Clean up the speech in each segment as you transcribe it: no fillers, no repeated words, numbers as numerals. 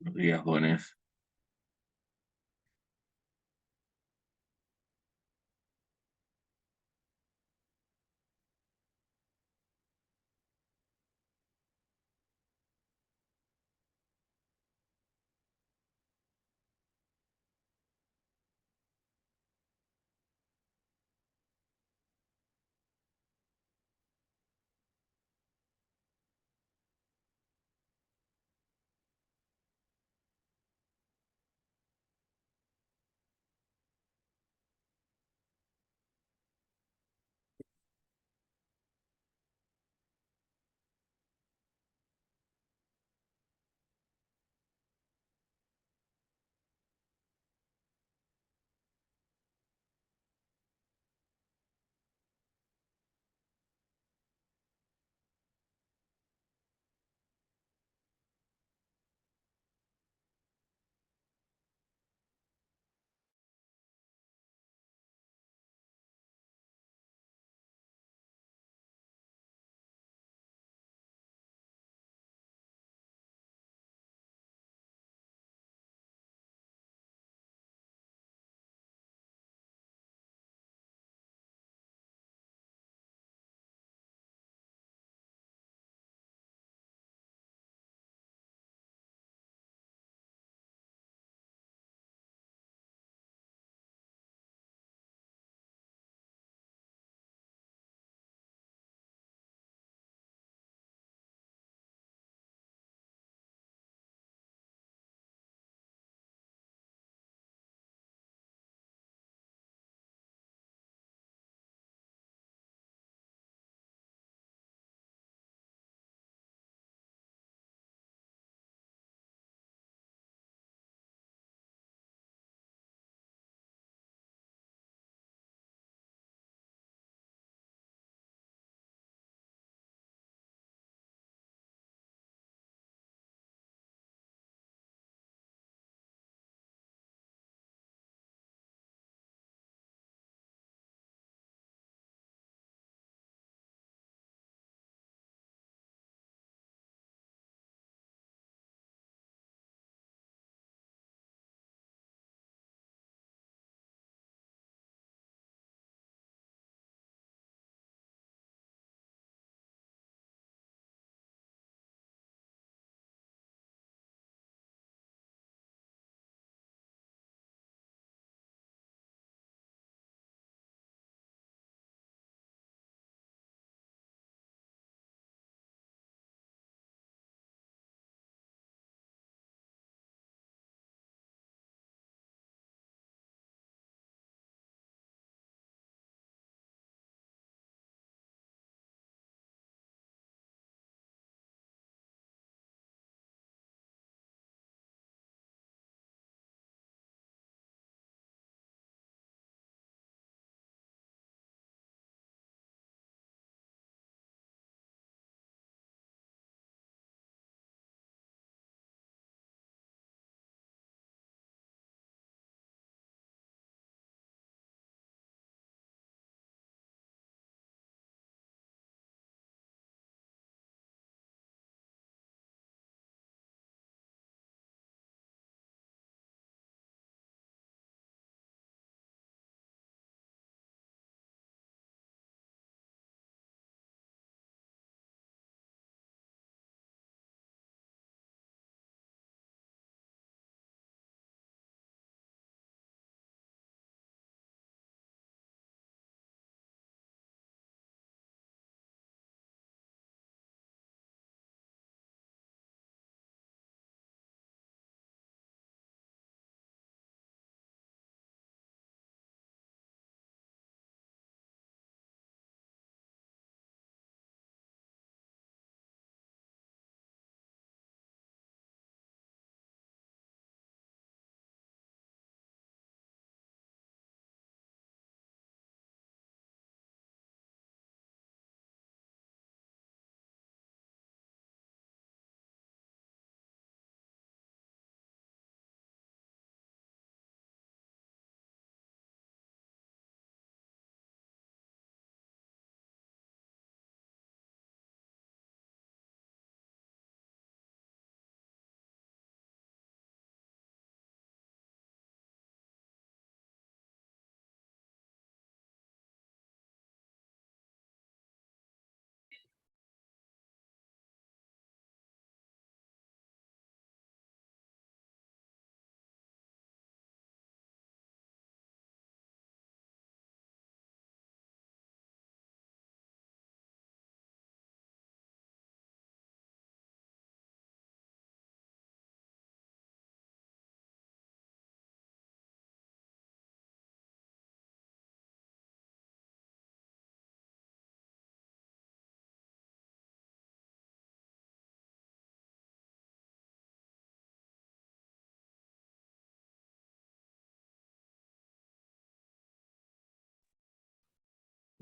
Buenos días, jóvenes.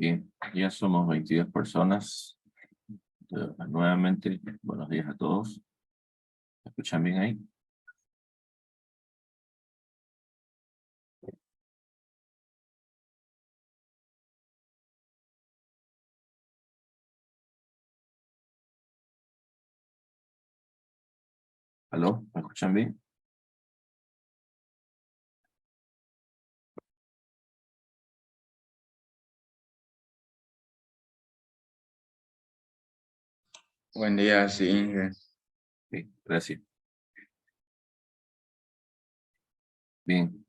Bien, ya somos 22 personas. Nuevamente, buenos días a todos. ¿Me escuchan bien ahí? ¿Aló? ¿Me escuchan bien? Buen día, sí, Inge. Bien, gracias. Bien.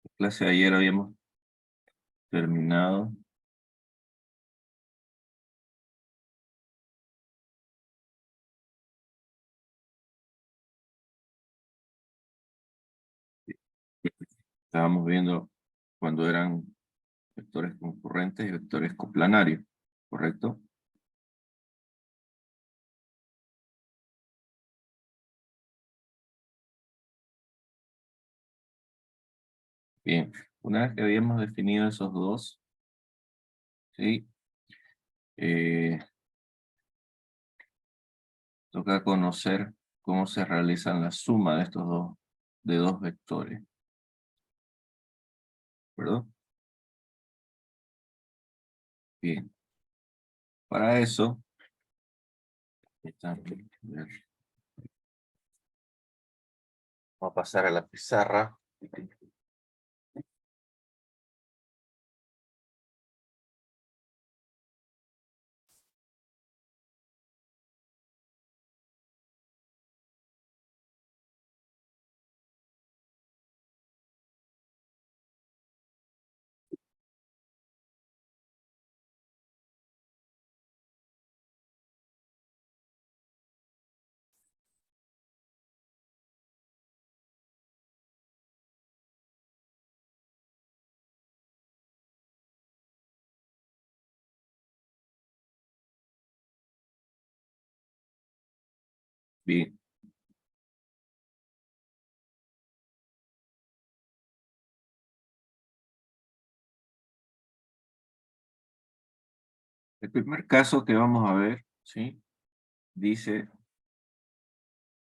La clase de ayer habíamos terminado. Estábamos viendo cuando eran vectores concurrentes y vectores coplanarios, ¿correcto? Bien, una vez que habíamos definido esos dos, ¿sí? Toca conocer cómo se realizan la suma de estos dos vectores, ¿verdad? Bien, para eso, vamos a pasar a la pizarra. Bien, el primer caso que vamos a ver, ¿sí? Dice,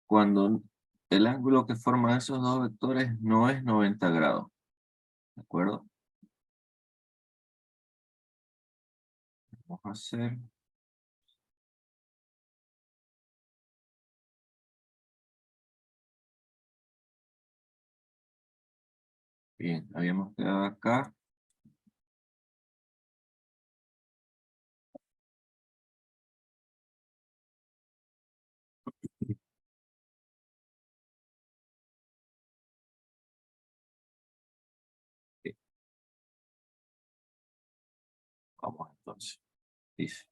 cuando el ángulo que forman esos dos vectores no es 90 grados, ¿de acuerdo? Vamos a hacer, bien, habíamos quedado acá, bien, vamos entonces, dice,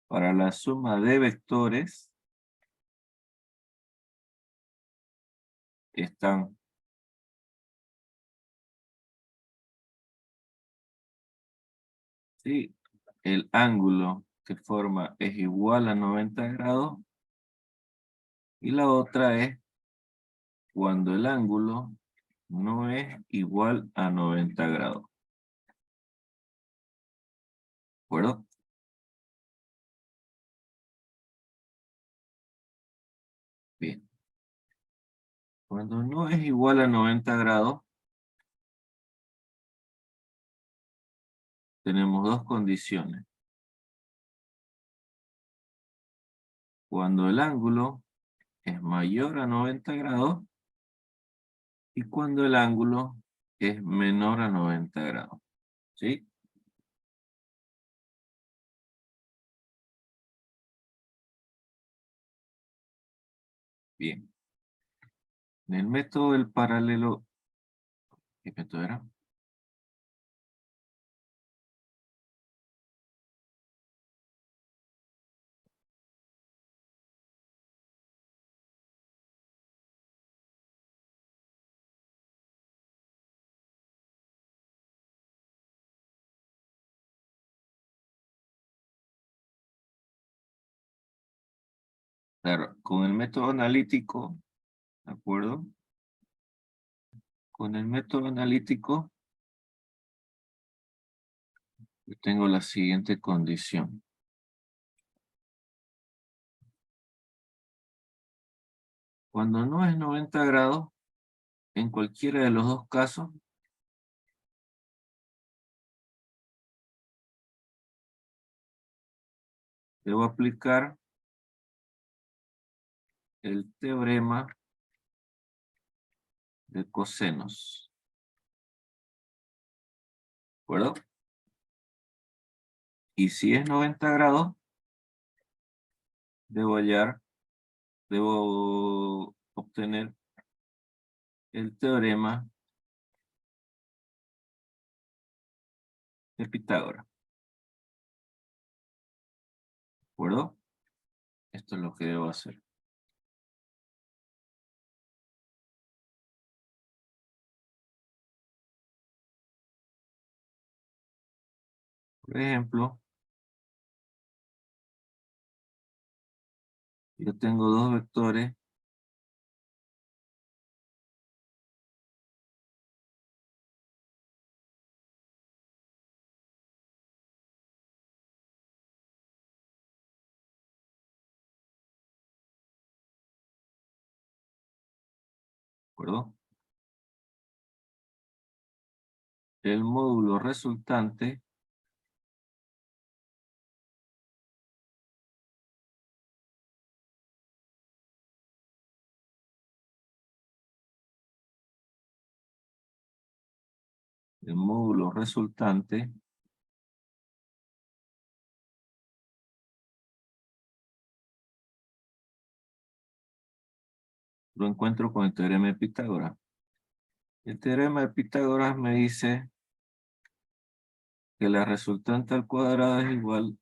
para la suma de vectores están ¿sí? El ángulo que forma es igual a 90 grados y la otra es cuando el ángulo no es igual a 90 grados. ¿De acuerdo? Bien. Cuando no es igual a 90 grados, tenemos dos condiciones. Cuando el ángulo es mayor a 90 grados y cuando el ángulo es menor a 90 grados. ¿Sí? Bien. En el método del paralelo, ¿qué método era? Claro, con el método analítico, ¿de acuerdo? Con el método analítico, yo tengo la siguiente condición. Cuando no es 90 grados, en cualquiera de los dos casos, debo aplicar el teorema de cosenos. ¿De acuerdo? Y si es 90 grados, debo obtener el teorema de Pitágoras. ¿De acuerdo? Esto es lo que debo hacer. Por ejemplo, yo tengo dos vectores ¿de acuerdo? El módulo resultante lo encuentro con el teorema de Pitágoras. El teorema de Pitágoras me dice que la resultante al cuadrado es igual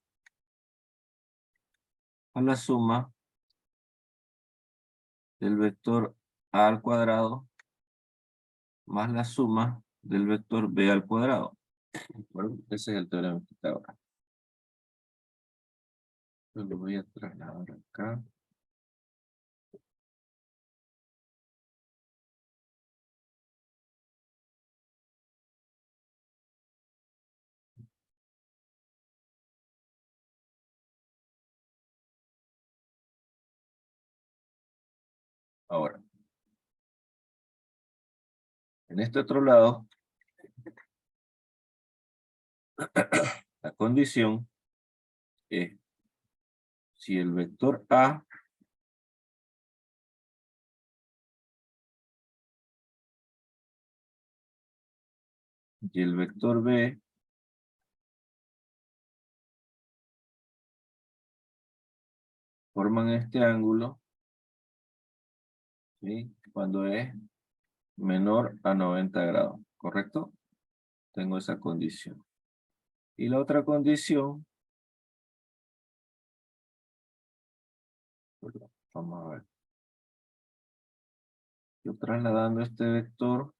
a la suma del vector a al cuadrado más la suma del vector b al cuadrado. ¿De acuerdo? Ese es el teorema de Pitágoras. Yo lo voy a trasladar acá. Ahora, en este otro lado, la condición es si el vector A y el vector B forman este ángulo, ¿sí? Cuando es menor a 90 grados, ¿correcto? Tengo esa condición. Y la otra condición, perdón, vamos a ver. Yo trasladando este vector,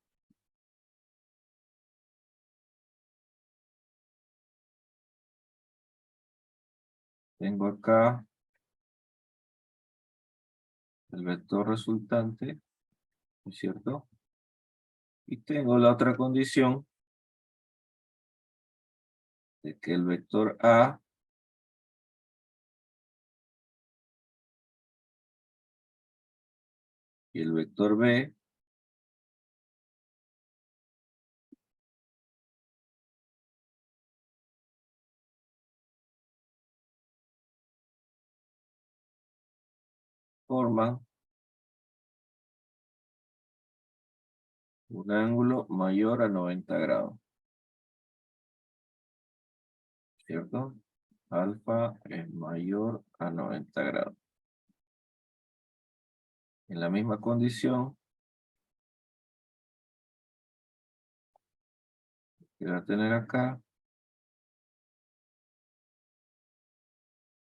tengo acá el vector resultante, ¿no es cierto? Y tengo la otra condición de que el vector A y el vector B forman un ángulo mayor a 90 grados, ¿cierto? Alfa es mayor a 90 grados. En la misma condición, que va a tener acá,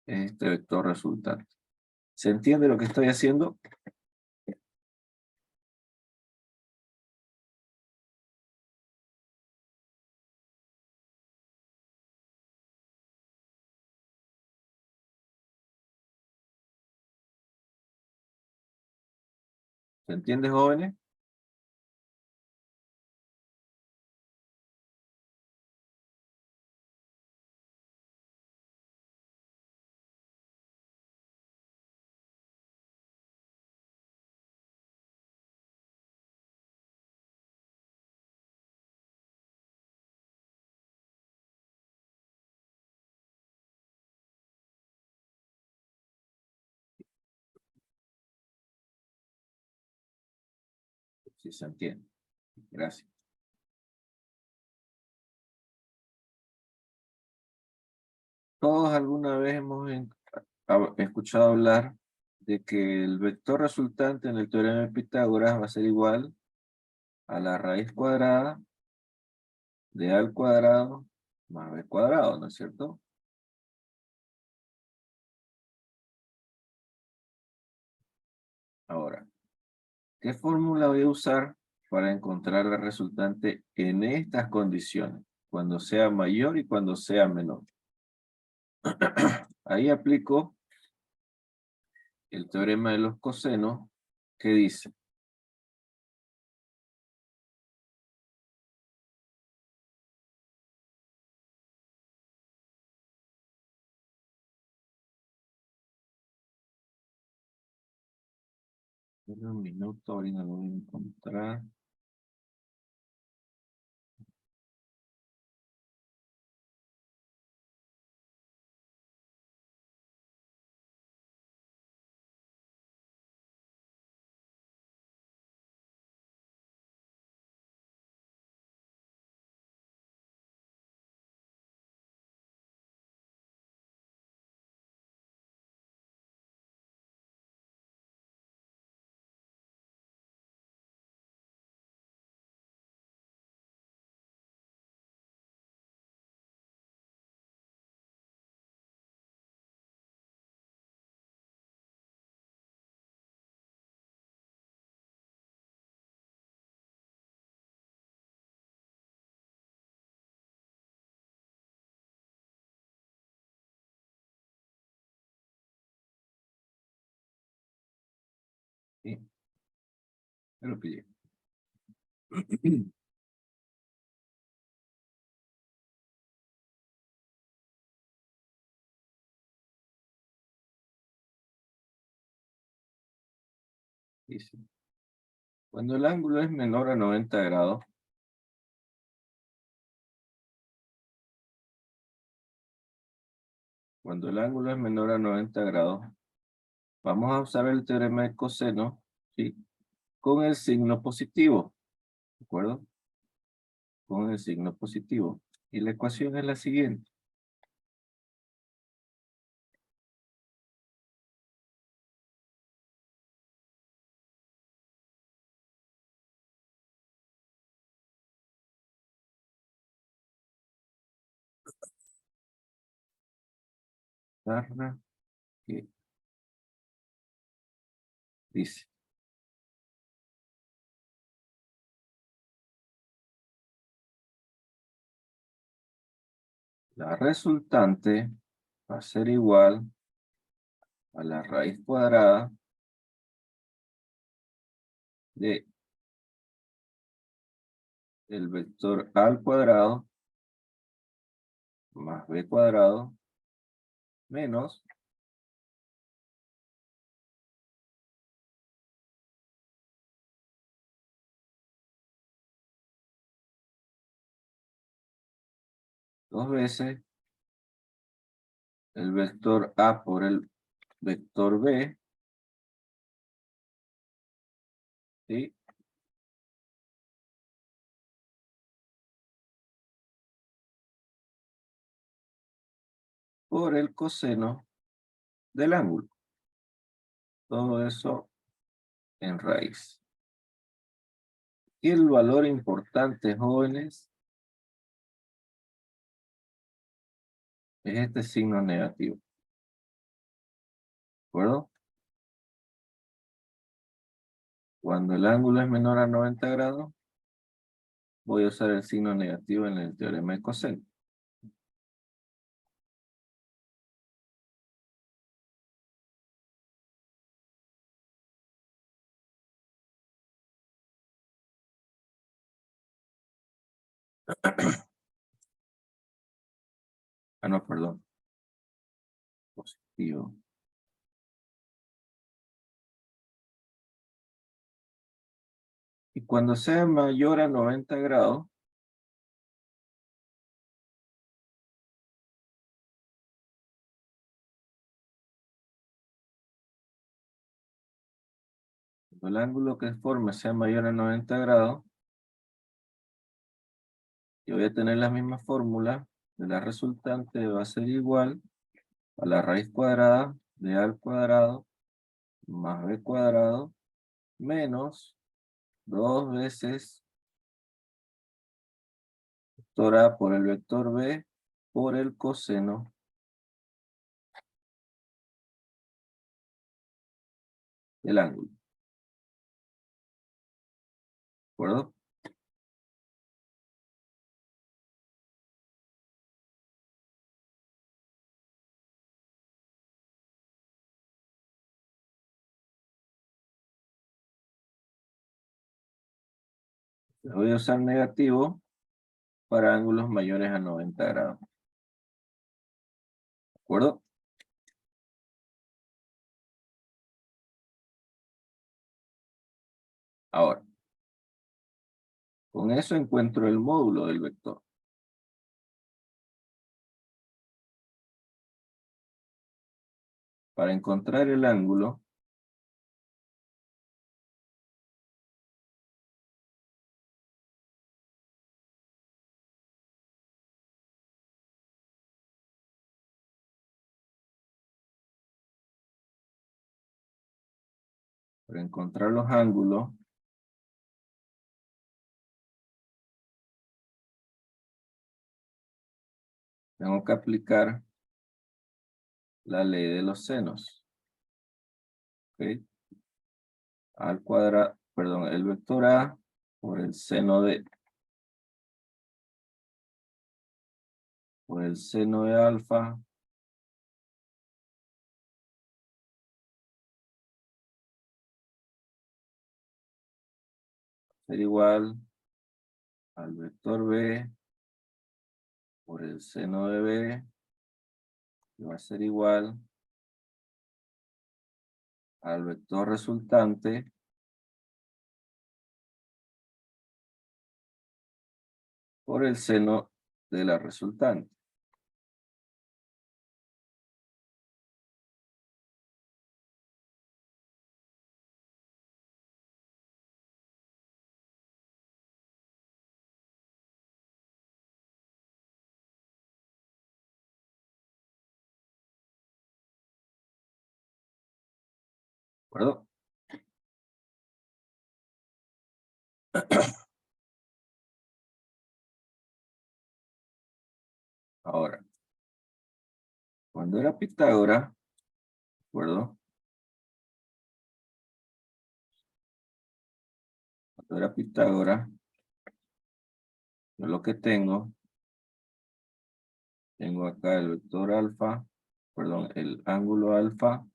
es este vector resultante. ¿Se entiende lo que estoy haciendo? ¿Se entiende, jóvenes? Sí, se entiende. Gracias. Todos alguna vez hemos escuchado hablar de que el vector resultante en el teorema de Pitágoras va a ser igual a la raíz cuadrada de a al cuadrado más b cuadrado, ¿no es cierto? Ahora, ¿qué fórmula voy a usar para encontrar la resultante en estas condiciones? Cuando sea mayor y cuando sea menor. Ahí aplico el teorema de los cosenos, que dice: un minuto, ahorita lo voy a encontrar. ¿Sí? Es lo que dice: cuando el ángulo es menor a 90 grados, cuando el ángulo es menor a 90 grados, vamos a usar el teorema de coseno, ¿sí? Con el signo positivo, ¿de acuerdo? Con el signo positivo. Y la ecuación es la siguiente. Barra que dice: la resultante va a ser igual a la raíz cuadrada de el vector a al cuadrado más b cuadrado menos dos veces el vector a por el vector b, ¿sí? Por el coseno del ángulo. Todo eso en raíz. Y el valor importante, jóvenes, es este signo negativo. ¿De acuerdo? Cuando el ángulo es menor a 90 grados, voy a usar el signo negativo en el teorema de coseno. Ah, no, perdón. Positivo. Y cuando sea mayor a 90 grados, cuando el ángulo que forme sea mayor a 90 grados, yo voy a tener la misma fórmula de la resultante, va a ser igual a la raíz cuadrada de a al cuadrado más b cuadrado menos 2 veces vector a por el vector b por el coseno del ángulo. ¿De acuerdo? Voy a usar negativo para ángulos mayores a 90 grados. ¿De acuerdo? Ahora, con eso encuentro el módulo del vector. Para encontrar el ángulo, para encontrar los ángulos, tengo que aplicar la ley de los senos. ¿Ok? Al cuadrado, perdón, el vector A por el seno de alfa ser igual al vector B por el seno de B, que va a ser igual al vector resultante por el seno de la resultante. ¿De acuerdo? Ahora, cuando era Pitágoras, ¿de acuerdo? Cuando era Pitágoras, yo lo que tengo acá el vector alfa, perdón, el ángulo alfa,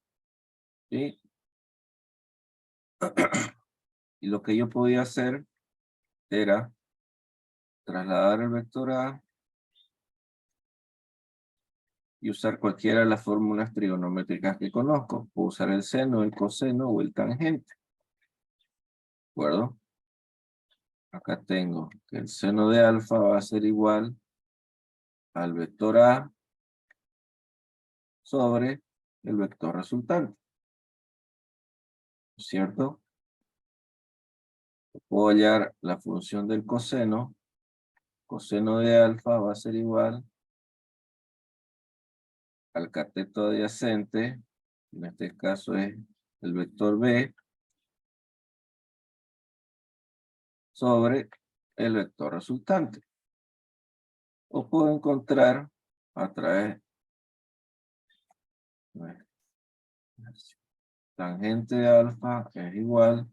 ¿sí? Y lo que yo podía hacer era trasladar el vector A y usar cualquiera de las fórmulas trigonométricas que conozco. Puedo usar el seno, el coseno o el tangente. ¿De acuerdo? Acá tengo que el seno de alfa va a ser igual al vector A sobre el vector resultante. ¿Cierto? Puedo hallar la función del coseno. Coseno de alfa va a ser igual al cateto adyacente, en este caso es el vector B, sobre el vector resultante. O puedo encontrar a través de tangente de alfa es igual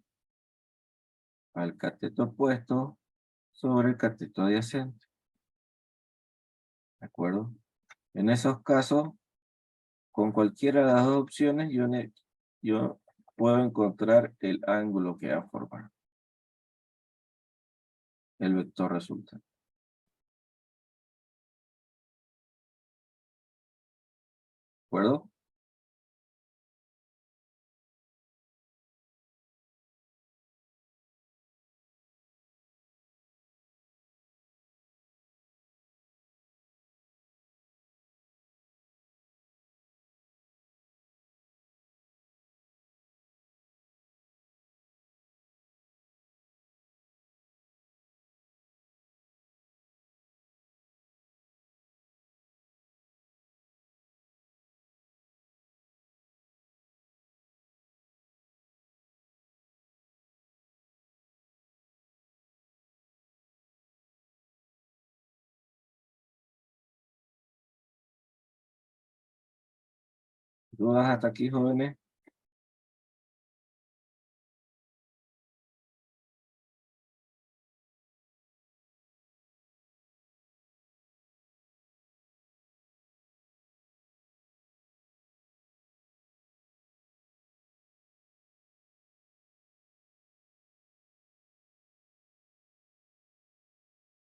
al cateto opuesto sobre el cateto adyacente. ¿De acuerdo? En esos casos, con cualquiera de las dos opciones, yo puedo encontrar el ángulo que va a formar el vector resultante. acuerdo? ¿Dudas hasta aquí, jóvenes?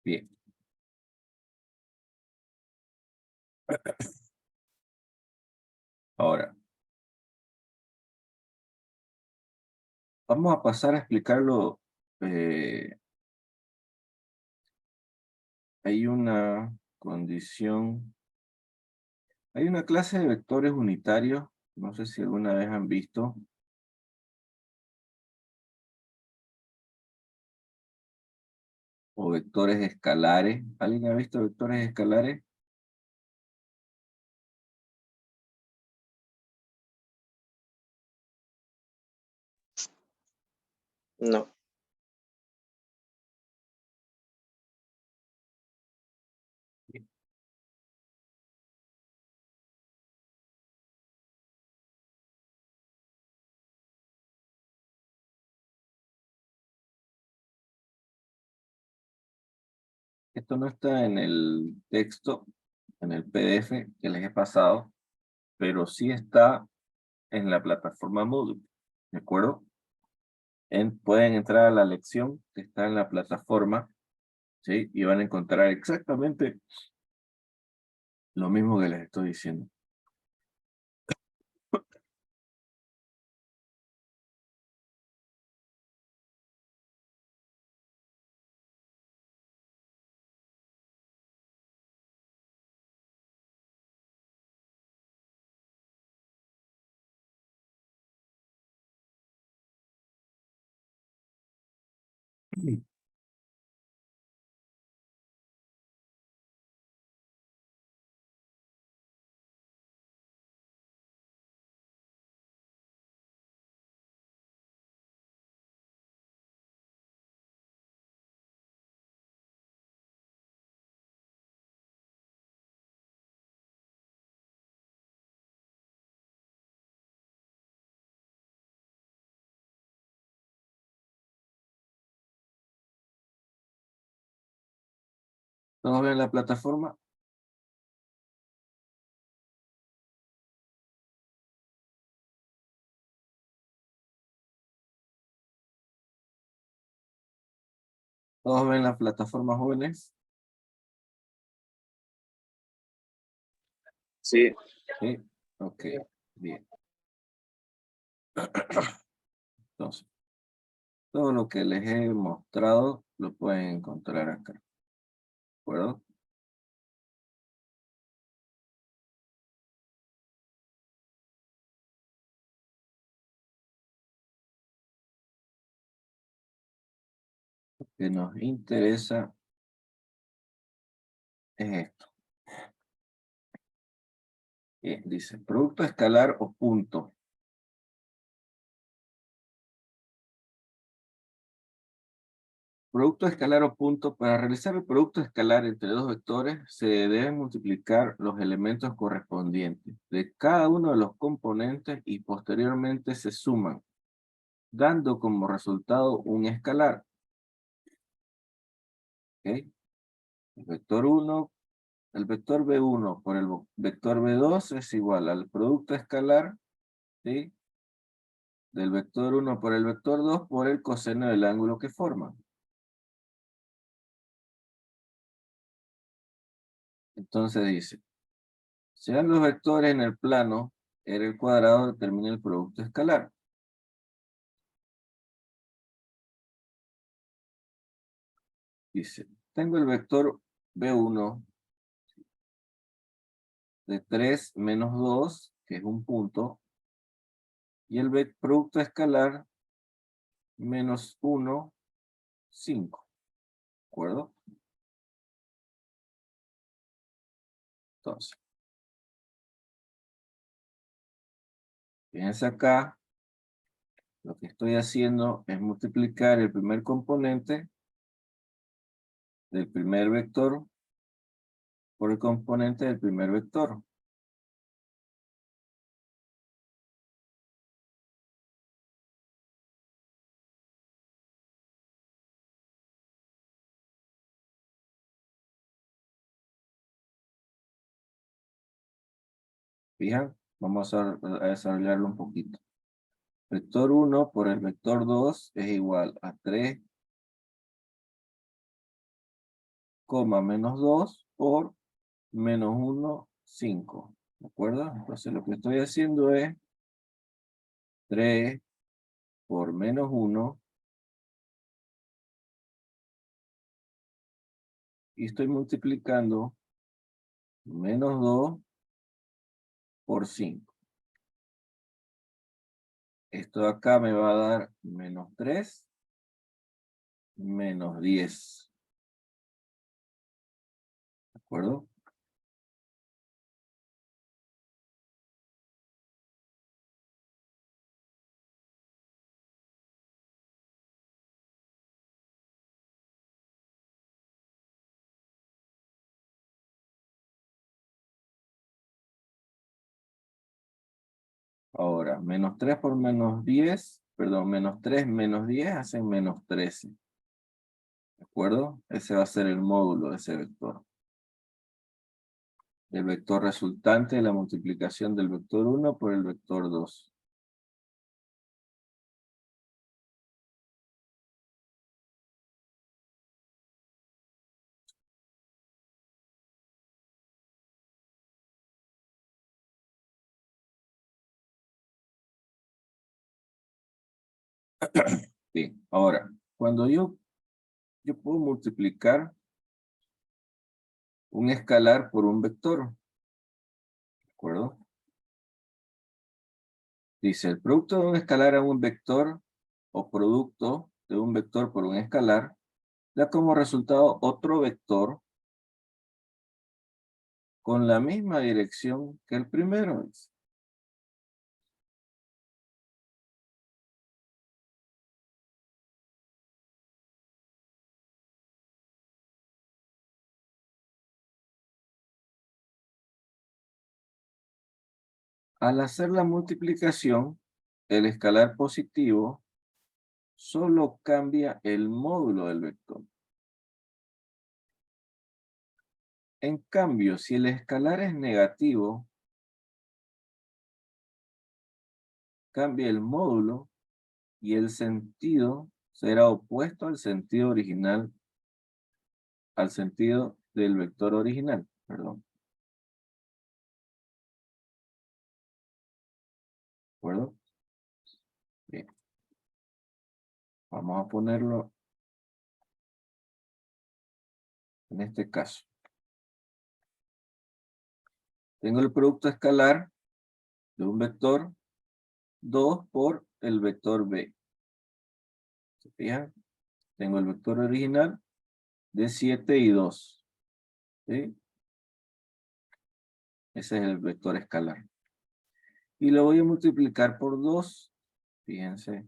Bien. Ahora, vamos a pasar a explicarlo. Hay una condición, hay una clase de vectores unitarios, no sé si alguna vez han visto, o vectores escalares. ¿Alguien ha visto vectores escalares? No. Esto no está en el texto, en el PDF que les he pasado, pero sí está en la plataforma Moodle, ¿de acuerdo? Pueden entrar a la lección que está en la plataforma, ¿sí? Y van a encontrar exactamente lo mismo que les estoy diciendo. ¿Todos ven la plataforma? ¿Todos ven la plataforma, jóvenes? Sí. Sí, ok, bien. Entonces, todo lo que les he mostrado lo pueden encontrar acá, ¿de acuerdo? Lo que nos interesa es esto. Bien, dice, producto escalar o punto. Producto escalar o punto. Para realizar el producto escalar entre dos vectores, se deben multiplicar los elementos correspondientes de cada uno de los componentes y posteriormente se suman, dando como resultado un escalar. ¿Ok? El vector 1, el vector B1 por el vector B2 es igual al producto escalar, ¿sí? Del vector 1 por el vector 2 por el coseno del ángulo que forman. Entonces dice, Sean los vectores en el plano, R al cuadrado determina el producto escalar. Dice, tengo el vector B1 de 3 menos 2, que es un punto, y el producto escalar menos 1, 5. ¿De acuerdo? Entonces, fíjense acá, lo que estoy haciendo es multiplicar el primer componente del primer vector por el componente del primer vector. ¿Fijan? Vamos a desarrollarlo un poquito. Vector 1 por el vector 2 es igual a 3, menos 2 por menos 1, 5. ¿De acuerdo? Entonces lo que estoy haciendo es 3 por menos 1 y estoy multiplicando menos 2 por 5. Esto de acá me va a dar menos 3, menos 10. ¿De acuerdo? Ahora, menos 3 por menos 10, perdón, menos 3 menos 10 hacen menos 13. ¿De acuerdo? Ese va a ser el módulo de ese vector. El vector resultante de la multiplicación del vector 1 por el vector 2. Bien, ahora, cuando yo puedo multiplicar un escalar por un vector, ¿de acuerdo? Dice, el producto de un escalar a un vector o producto de un vector por un escalar da como resultado otro vector con la misma dirección que el primero. Al hacer la multiplicación, el escalar positivo solo cambia el módulo del vector. En cambio, si el escalar es negativo, cambia el módulo y el sentido será opuesto al sentido original, al sentido del vector original, perdón. ¿De acuerdo? Bien. Vamos a ponerlo en este caso. Tengo el producto escalar de un vector 2 por el vector b. ¿Se fijan? Tengo el vector original de 7 y 2. ¿Sí? Ese es el vector escalar. Y lo voy a multiplicar por 2. Fíjense.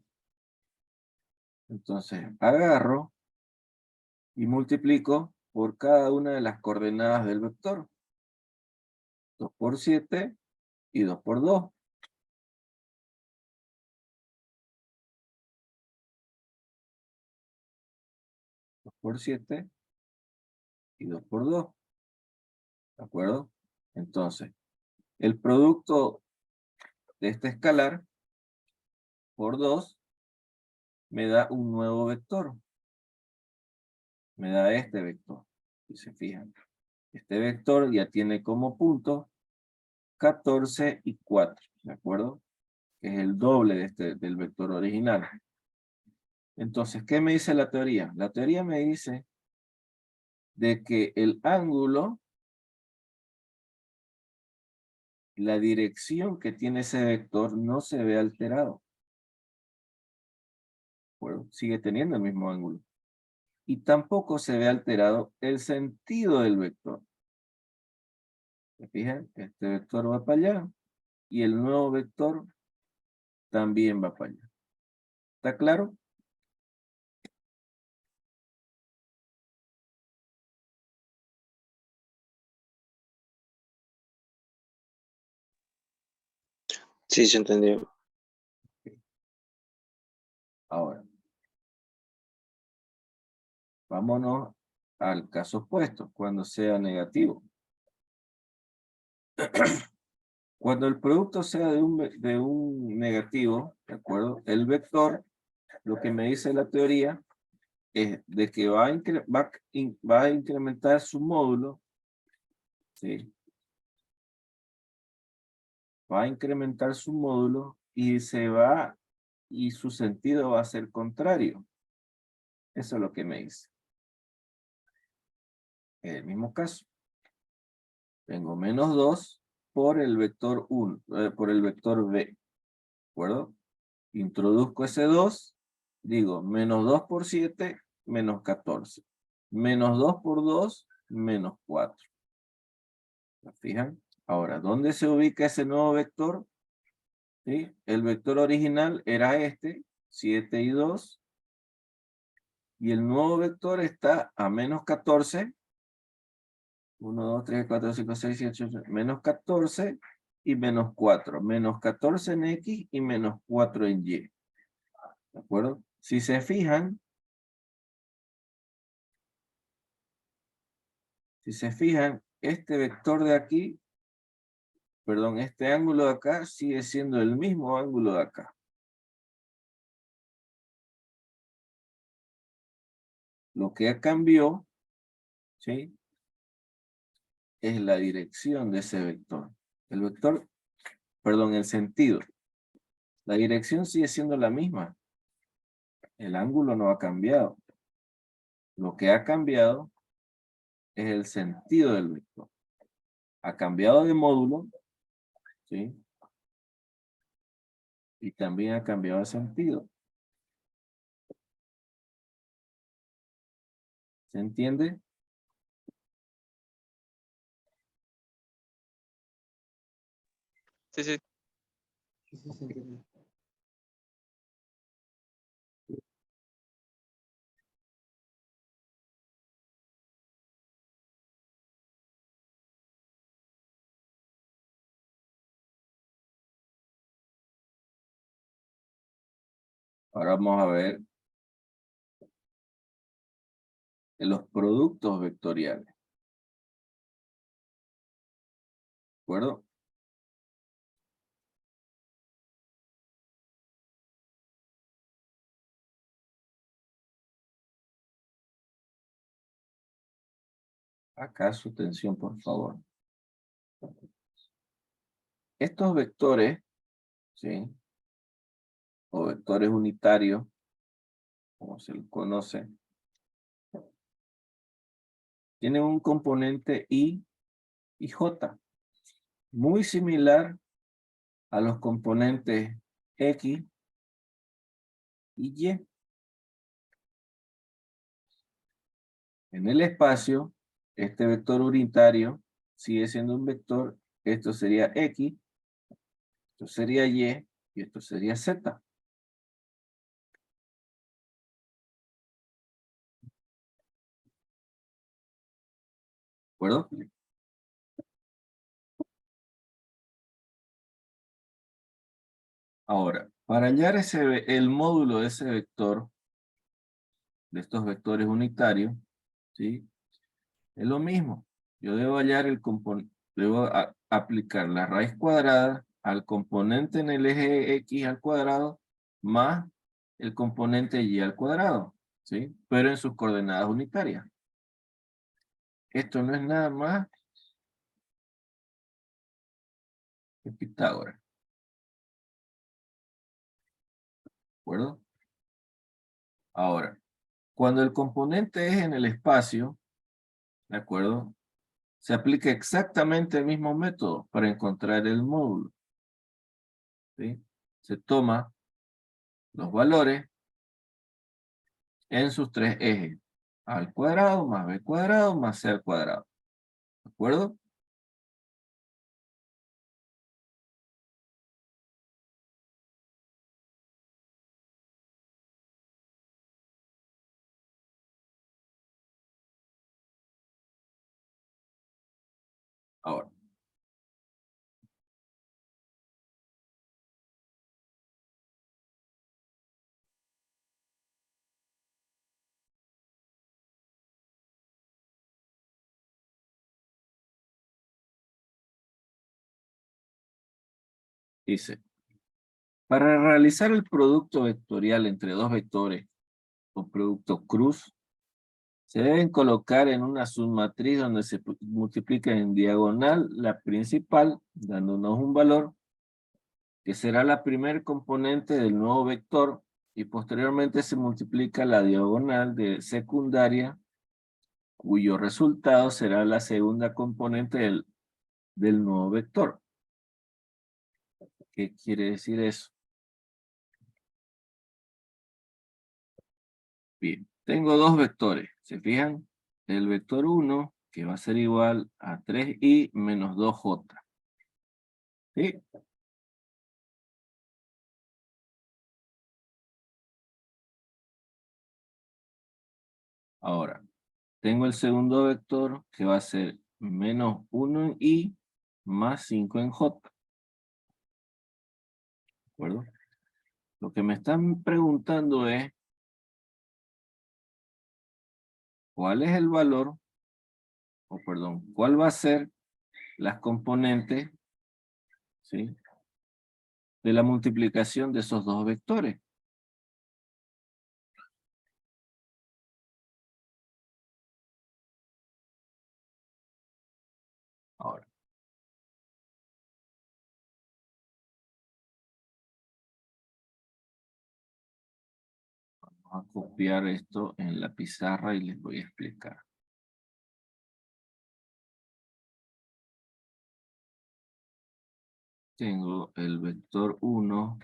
Entonces, agarro y multiplico por cada una de las coordenadas del vector. 2 por 7 y 2 por 2. 2 por 7 y 2 por 2. ¿De acuerdo? Entonces, el producto de este escalar por 2 me da un nuevo vector. Me da este vector. Si se fijan. Este vector ya tiene como punto 14 y 4, ¿de acuerdo? Que es el doble del vector original. Entonces, ¿qué me dice la teoría? La teoría me dice de que el ángulo, la dirección que tiene ese vector no se ve alterado. Bueno, sigue teniendo el mismo ángulo. Y tampoco se ve alterado el sentido del vector. ¿Se fijan? Este vector va para allá y el nuevo vector también va para allá. ¿Está claro? Sí, se entendió. Ahora, vámonos al caso opuesto, cuando sea negativo. Cuando el producto sea de un negativo, ¿de acuerdo? El vector, lo que me dice la teoría, es de que va a incrementar su módulo, ¿sí? Va a incrementar su módulo y y su sentido va a ser contrario. Eso es lo que me dice. En el mismo caso, tengo menos 2 por el vector 1, por el vector b, ¿de acuerdo? Introduzco ese 2, digo, menos 2 por 7, menos 14. Menos 2 por 2, menos 4. ¿Se fijan? Ahora, ¿dónde se ubica ese nuevo vector? ¿Sí? El vector original era este, 7 y 2. Y el nuevo vector está a menos 14. 1, 2, 3, 4, 5, 6, 7, 8, menos 14 y menos 4. Menos 14 en X y menos 4 en Y. ¿De acuerdo? Si se fijan, este vector de aquí, perdón, este ángulo de acá sigue siendo el mismo ángulo de acá. Lo que cambió, ¿sí? Es la dirección de ese vector. El vector, perdón, el sentido. La dirección sigue siendo la misma. El ángulo no ha cambiado. Lo que ha cambiado es el sentido del vector. Ha cambiado de módulo, ¿sí? Y también ha cambiado de sentido. ¿Se entiende? Sí, sí. Ahora vamos a ver los productos vectoriales. ¿De acuerdo? Acá su atención, por favor. Estos vectores, ¿sí? O vectores unitarios, como se los conoce, tienen un componente I y J, muy similar a los componentes X y Y. En el espacio, este vector unitario sigue siendo un vector, esto sería X, esto sería Y y esto sería Z. ¿De acuerdo? Ahora, para hallar el módulo de ese vector, de estos vectores unitarios, ¿sí? Es lo mismo. Yo debo hallar debo aplicar la raíz cuadrada al componente en el eje X al cuadrado más el componente Y al cuadrado, ¿sí? Pero en sus coordenadas unitarias. Esto no es nada más de Pitágoras. ¿De acuerdo? Ahora, cuando el componente es en el espacio, ¿de acuerdo? Se aplica exactamente el mismo método para encontrar el módulo. ¿Sí? Se toma los valores en sus tres ejes. A al cuadrado más b cuadrado más c al cuadrado. ¿De acuerdo? Ahora. Dice, para realizar el producto vectorial entre dos vectores o producto cruz, se deben colocar en una submatriz donde se multiplica en diagonal la principal, dándonos un valor que será la primer componente del nuevo vector y posteriormente se multiplica la diagonal de secundaria, cuyo resultado será la segunda componente del nuevo vector. ¿Qué quiere decir eso? Bien, tengo dos vectores, ¿se fijan? El vector 1, que va a ser igual a 3i menos 2j. ¿Sí? Ahora, tengo el segundo vector, que va a ser menos 1 en i más 5 en j. ¿De acuerdo? Lo que me están preguntando es, ¿cuál es el valor? O perdón, ¿cuál va a ser las componentes, ¿sí?, de la multiplicación de esos dos vectores? Ahora, vamos a copiar esto en la pizarra y les voy a explicar. Tengo el vector 1,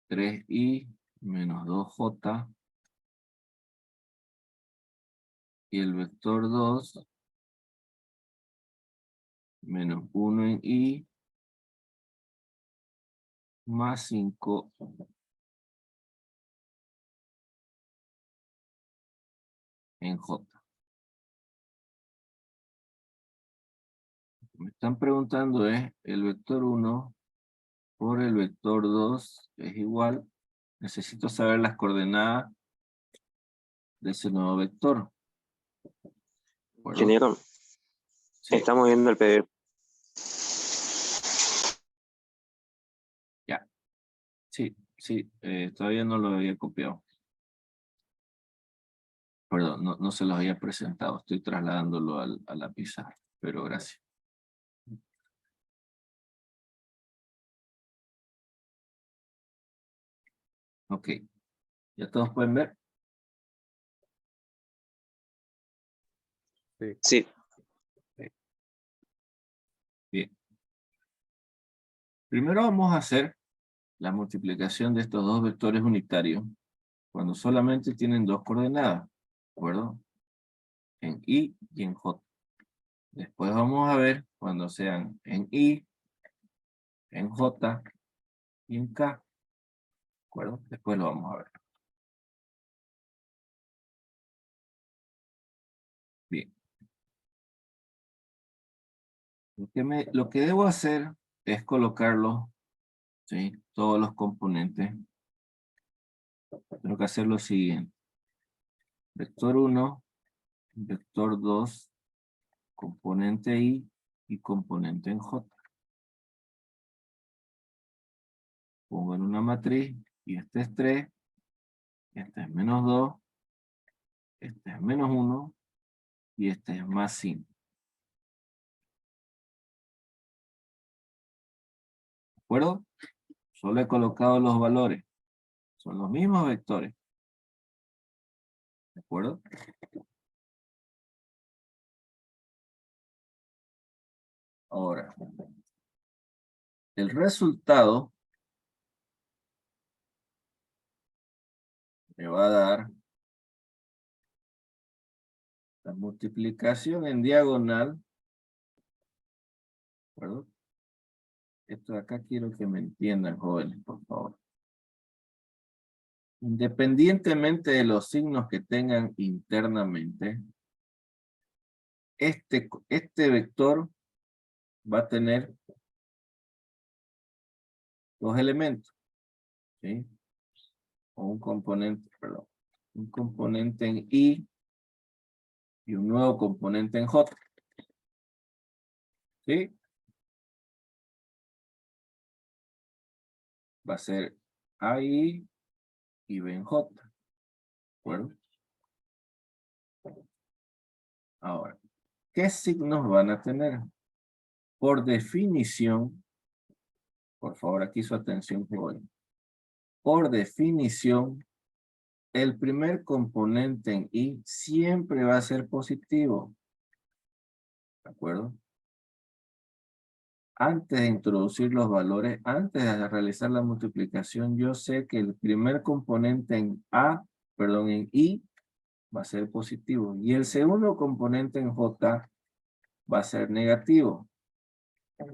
(3i menos 2j), y el vector 2, menos 1 en i más 5 en j. Lo que me están preguntando es el vector 1 por el vector 2 es igual. Necesito saber las coordenadas de ese nuevo vector. ¿De acuerdo? Ingeniero, Sí, estamos viendo el PDF. ya. Sí, todavía no lo había copiado. Perdón, no se los había presentado. Estoy trasladándolo a la pizarra, pero gracias. Ok. ¿Ya todos pueden ver? Sí, Bien. Primero vamos a hacer la multiplicación de estos dos vectores unitarios cuando solamente tienen dos coordenadas, ¿de acuerdo? En i y en j. Después vamos a ver cuando sean en i, en j y en k, ¿de acuerdo? Después lo vamos a ver. Bien. Lo que debo hacer es colocarlos, ¿sí?, todos los componentes. Tengo que hacer lo siguiente. Vector 1, vector 2, componente i y componente en j. Pongo en una matriz y este es 3, este es menos 2, este es menos 1 y este es más 5. ¿De acuerdo? Solo he colocado los valores. Son los mismos vectores. ¿De acuerdo? Ahora, el resultado me va a dar la multiplicación en diagonal. ¿De acuerdo? Esto de acá quiero que me entiendan, jóvenes, por favor. Independientemente de los signos que tengan internamente, este vector va a tener dos elementos, ¿sí? O un componente, perdón. Un componente en I y un nuevo componente en J. ¿Sí? Va a ser AI y B en J. ¿De acuerdo? Ahora, ¿qué signos van a tener? Por definición, por favor, aquí su atención, joven. Por definición, el primer componente en I siempre va a ser positivo. ¿De acuerdo? Antes de introducir los valores, antes de realizar la multiplicación, yo sé que el primer componente en en I va a ser positivo. Y el segundo componente en J va a ser negativo. ¿De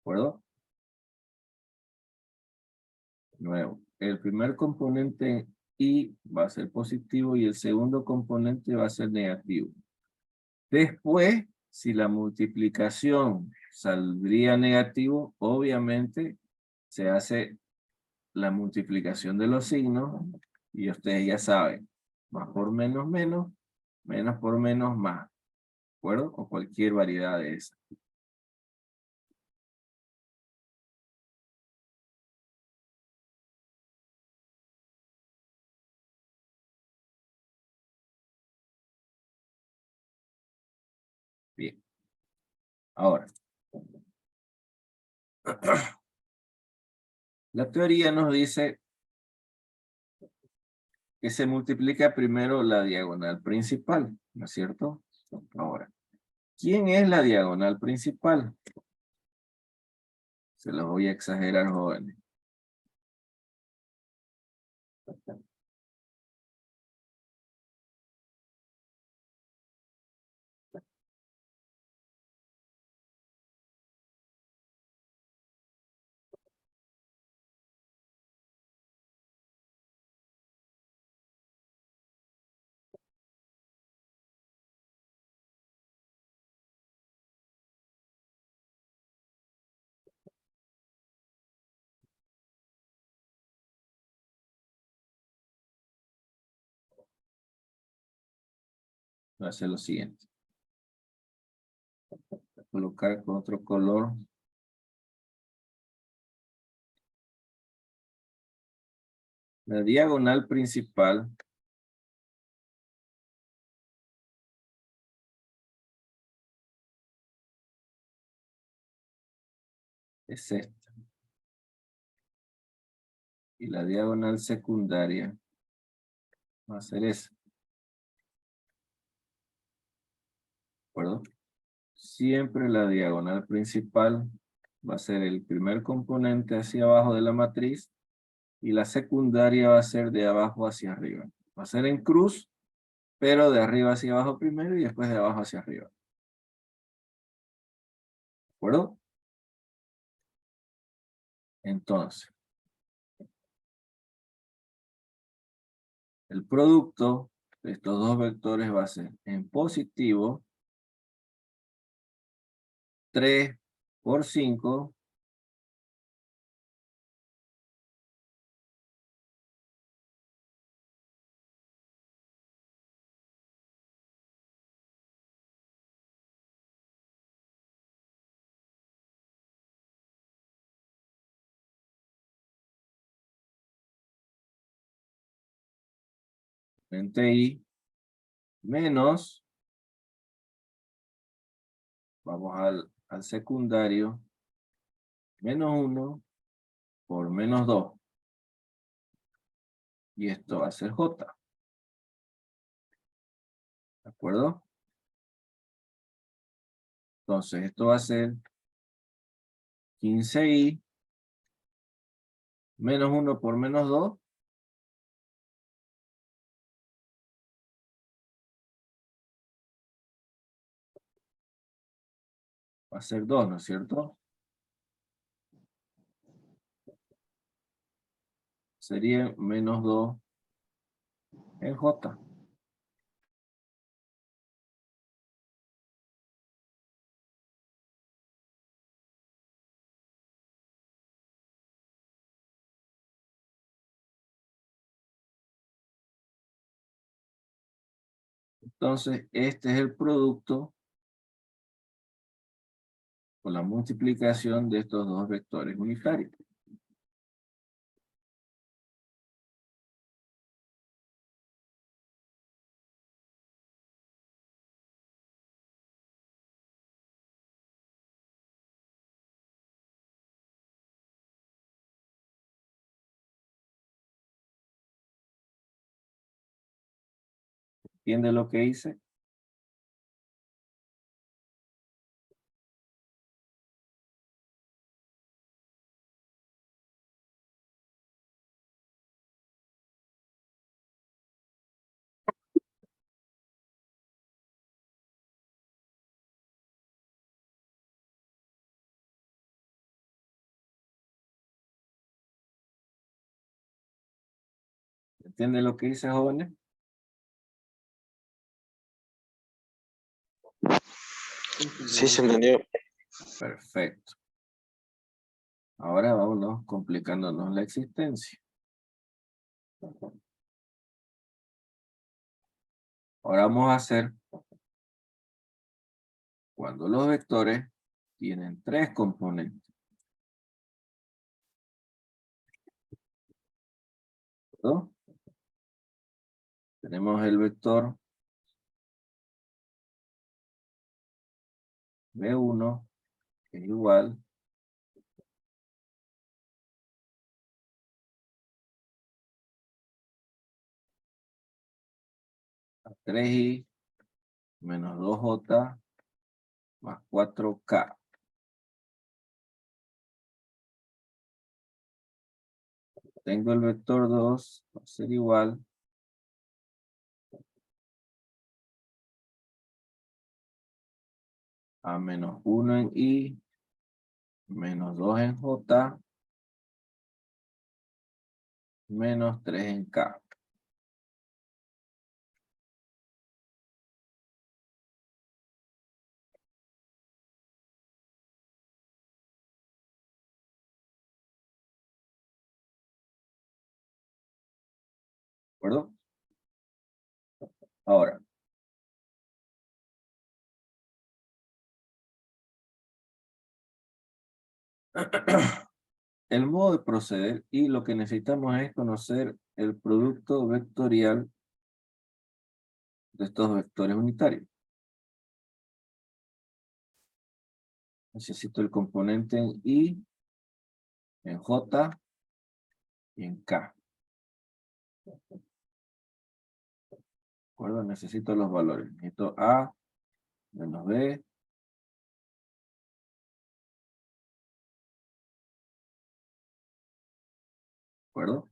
acuerdo? Nuevo. El primer componente en I va a ser positivo y el segundo componente va a ser negativo. Después, si la multiplicación saldría negativo, obviamente se hace la multiplicación de los signos y ustedes ya saben, más por menos, menos, menos por menos, más. ¿De acuerdo? O cualquier variedad de esas. Bien. Ahora. La teoría nos dice que se multiplica primero la diagonal principal, ¿no es cierto? Ahora, ¿quién es la diagonal principal? Se los voy a exagerar, jóvenes. Voy a hacer lo siguiente. Voy a colocar con otro color. La diagonal principal es esta. Y la diagonal secundaria va a ser esa. ¿De acuerdo? Siempre la diagonal principal va a ser el primer componente hacia abajo de la matriz y la secundaria va a ser de abajo hacia arriba. Va a ser en cruz, pero de arriba hacia abajo primero y después de abajo hacia arriba. ¿De acuerdo? Entonces, el producto de estos dos vectores va a ser en positivo 3 por 5 componente I menos, vamos al secundario, menos 1 por menos 2. Y esto va a ser J. ¿De acuerdo? Entonces, esto va a ser 15i menos 1 por menos 2. Va a ser 2, ¿no es cierto? Sería menos 2 en J. Entonces, este es el producto con la multiplicación de estos dos vectores unitarios. ¿Entiende lo que hice? ¿Entiende lo que hice, jóvenes? Sí, se entendió. Perfecto. Ahora vámonos complicándonos la existencia. Ahora vamos a hacer cuando los vectores tienen 3 componentes. ¿No? Tenemos el vector B1, que es igual a 3i menos 2j más 4k. Tengo el vector 2, va a ser igual a menos 1 en i, menos 2 en j, menos 3 en k. ¿De acuerdo? Ahora, el modo de proceder y lo que necesitamos es conocer el producto vectorial de estos vectores unitarios. Necesito el componente en I, en J y en K. ¿De acuerdo? Necesito los valores. Necesito A menos B. ¿De acuerdo?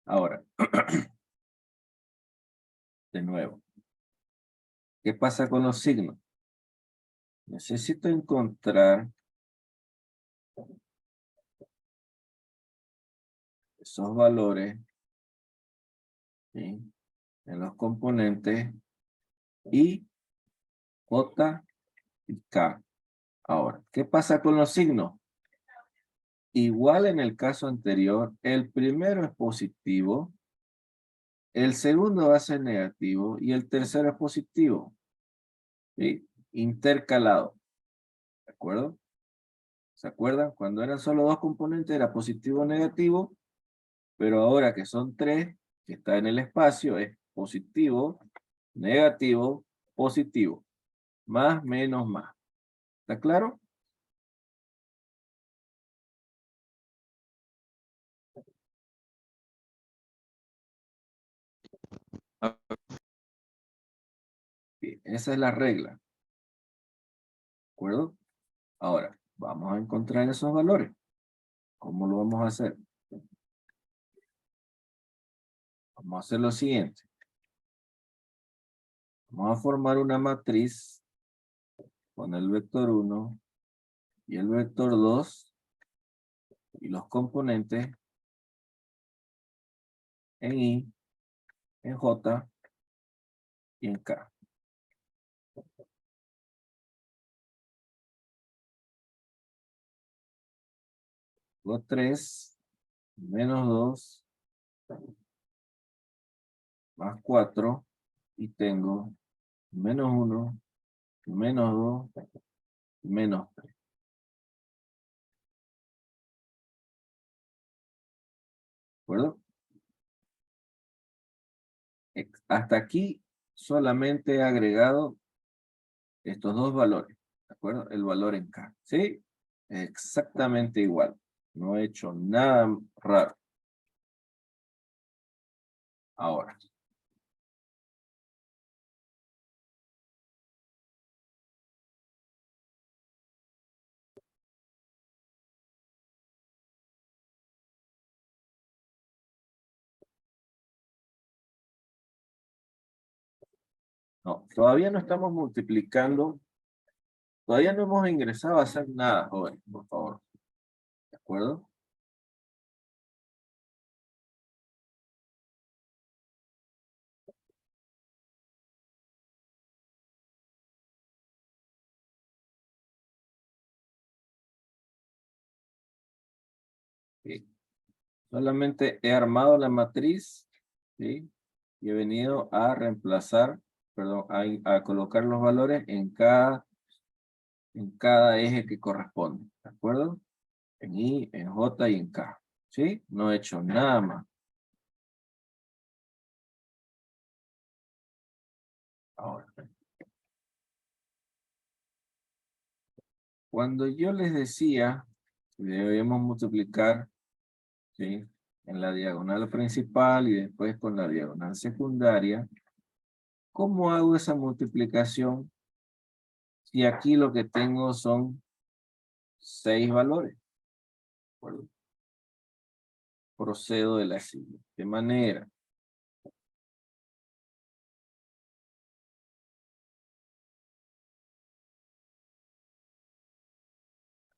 Ahora, de nuevo. ¿Qué pasa con los signos? Necesito encontrar esos valores, ¿sí?, en los componentes I, J y K. Ahora, ¿qué pasa con los signos? Igual en el caso anterior, el primero es positivo, el segundo va a ser negativo y el tercero es positivo. ¿Sí? Intercalado. ¿De acuerdo? ¿Se acuerdan? Cuando eran solo dos componentes era positivo o negativo, pero ahora que son 3, que está en el espacio es positivo, negativo, positivo. Más, menos, más. ¿Está claro? Bien, esa es la regla. ¿De acuerdo? Ahora, vamos a encontrar esos valores. ¿Cómo lo vamos a hacer? Vamos a hacer lo siguiente. Vamos a formar una matriz con el vector 1 y el vector 2 y los componentes en I, en J y en K. Tengo 3 menos 2 más 4 y tengo menos 1 menos 2 menos 3. ¿De acuerdo? Hasta aquí solamente he agregado estos dos valores. ¿De acuerdo? El valor en K. ¿Sí? Exactamente igual. No he hecho nada raro. Ahora. No, todavía no estamos multiplicando. Todavía no hemos ingresado a hacer nada, jóvenes, por favor. ¿De acuerdo? Sí. Solamente he armado la matriz, ¿sí? Y he venido a reemplazar, perdón, a colocar los valores en cada eje que corresponde. ¿De acuerdo? En I, en J y en K. ¿Sí? No he hecho nada más. Ahora. Cuando yo les decía que debemos multiplicar, ¿sí? En la diagonal principal y después con la diagonal secundaria, ¿cómo hago esa multiplicación si aquí lo que tengo son 6 valores? Bueno, procedo de la siguiente manera.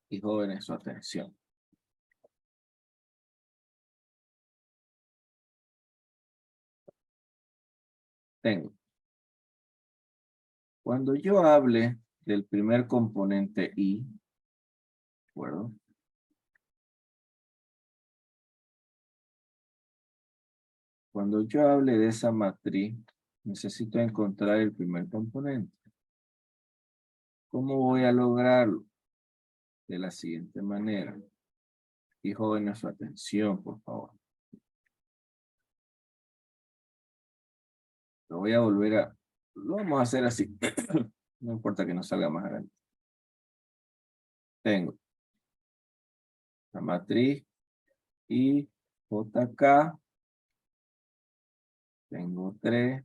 Y jóvenes, su atención. Tengo. Cuando yo hable del primer componente I, ¿de acuerdo? Cuando yo hable de esa matriz, necesito encontrar el primer componente. ¿Cómo voy a lograrlo? De la siguiente manera. Y jóvenes, su atención, por favor. Lo voy a volver a... Lo vamos a hacer así. No importa que no salga más grande. Tengo la matriz I, JK. Tengo 3,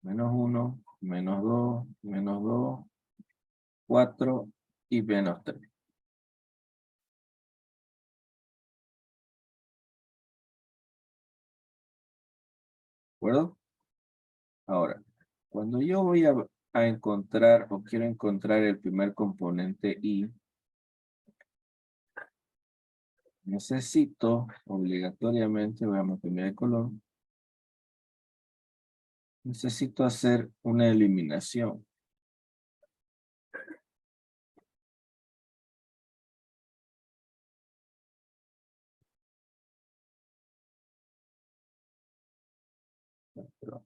menos 1, menos 2, 4 y menos 3. ¿De acuerdo? Ahora, cuando yo voy a encontrar o quiero encontrar el primer componente I, necesito obligatoriamente, voy a cambiar de color, necesito hacer una eliminación. Perdón.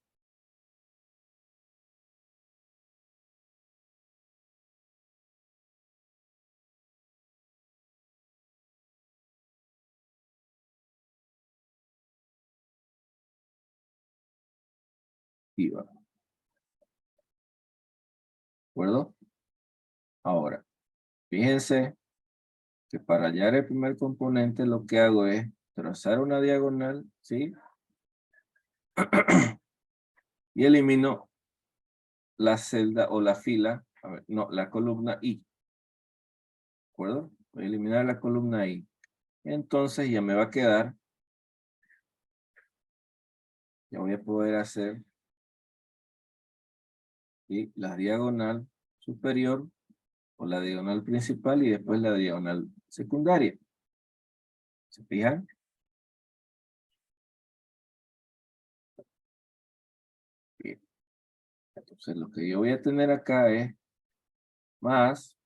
positiva. ¿De acuerdo? Ahora, fíjense que para hallar el primer componente lo que hago es trazar una diagonal, ¿sí? Y elimino la celda o la fila, a ver, no, la columna I. ¿De acuerdo? Voy a eliminar la columna I. Entonces ya me va a quedar, ya voy a poder hacer, ¿sí?, la diagonal superior o la diagonal principal y después la diagonal secundaria. ¿Se fijan? Bien. Entonces lo que yo voy a tener acá es más,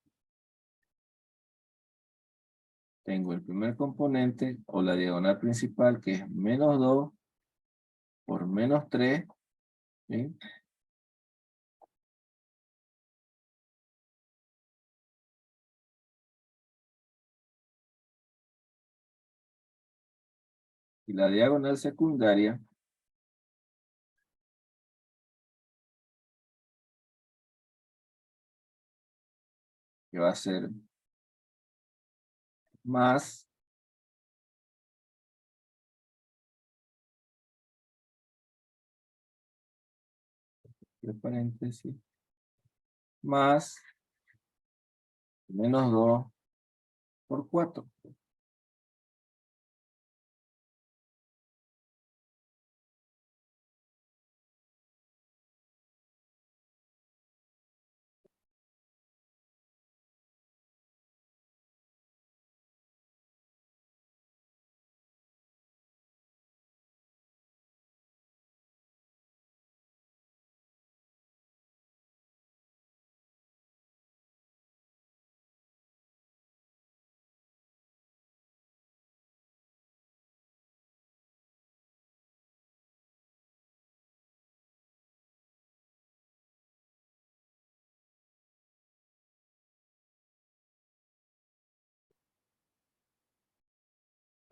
tengo el primer componente o la diagonal principal que es menos 2 por menos 3, ¿sí? Y la diagonal secundaria que va a ser más entre paréntesis, más menos 2 por 4.